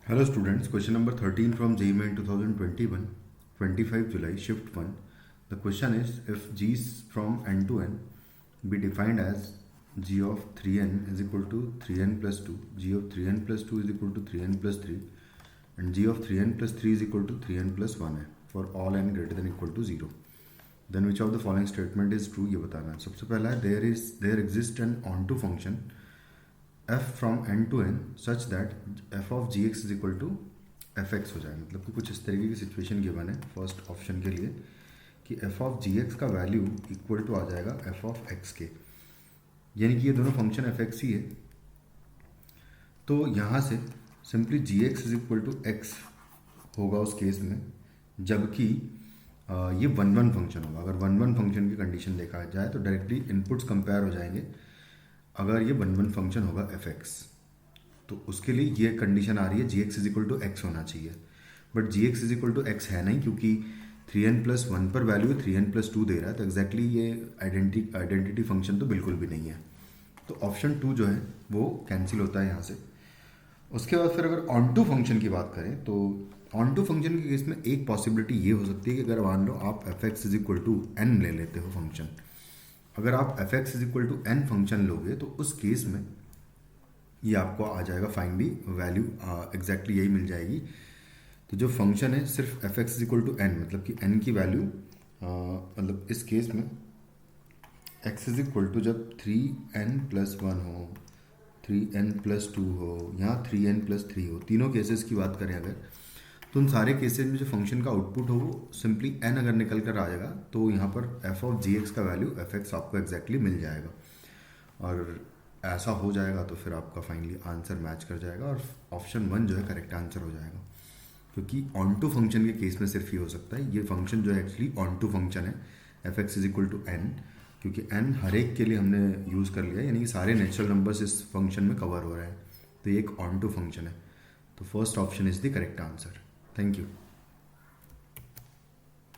Hello students, question number 13 from JEE Main 2021, 25 July, shift 1. The question is, if g from n to n be defined as g of 3n is equal to 3n plus 2, g of 3n plus 2 is equal to 3n plus 3 and g of 3n plus 3 is equal to 3n plus 1 है for all n greater than equal to 0. Then which of the following statement is true, ये बताना है. सबसे पहला है there exists an onto function f from n to n such that f of gx is equal to fx हो जाए. मतलब कि कुछ इस तरीके की सिचुएशन गिवन है फर्स्ट ऑप्शन के लिए कि f of gx का वैल्यू इक्वल टू आ जाएगा f of x के, यानी कि ये दोनों फंक्शन fx ही है. तो यहाँ से simply gx is equal to x होगा उस केस में जबकि ये वन वन फंक्शन होगा. अगर वन वन फंक्शन की कंडीशन देखा जाए तो डायरेक्टली इनपुट्स कंपेयर हो जाएंगे. अगर ये वन वन फंक्शन होगा fx तो उसके लिए ये कंडीशन आ रही है gx is equal to x होना चाहिए, but gx is equal to x है नहीं क्योंकि 3n प्लस 1 पर वैल्यू 3n प्लस 2 दे रहा है. तो एग्जैक्टली ये आइडेंटिटी फंक्शन तो बिल्कुल भी नहीं है. तो ऑप्शन 2 जो है वो कैंसिल होता है यहाँ से. उसके बाद फिर अगर ऑन टू फंक्शन की बात करें तो ऑन टू फंक्शन के केस में एक पॉसिबिलिटी ये हो सकती है कि अगर मान लो आप fx is equal to n ले लेते हो फंक्शन, अगर आप fx is equal to n function लोगे तो उस केस में ये आपको आ जाएगा फाइनली वैल्यू एग्जैक्टली यही मिल जाएगी. तो जो फंक्शन है सिर्फ fx is equal to n, मतलब कि n की वैल्यू मतलब इस केस में x इज इक्वल टू जब 3n प्लस 1 हो, 3n प्लस 2 हो, यहाँ 3n प्लस 3 हो, तीनों केसेस की बात करें अगर तो उन सारे केसेस में जो फंक्शन का आउटपुट हो वो सिंपली n अगर निकल कर आ जाएगा तो यहाँ पर f ऑफ gx का वैल्यू fx आपको एग्जैक्टली मिल जाएगा. और ऐसा हो जाएगा तो फिर आपका फाइनली आंसर मैच कर जाएगा और ऑप्शन 1 जो है करेक्ट आंसर हो जाएगा. क्योंकि ऑन टू फंक्शन के केस में सिर्फ ये हो सकता है. ये फंक्शन जो है एक्चुअली ऑन टू फंक्शन है fx is equal to n, क्योंकि n हर एक के लिए हमने यूज़ कर लिया, यानी कि सारे नेचुरल नंबर्स इस फंक्शन में कवर हो रहे हैं. तो ये एक ऑन टू फंक्शन है. तो first option is the correct answer. Thank you.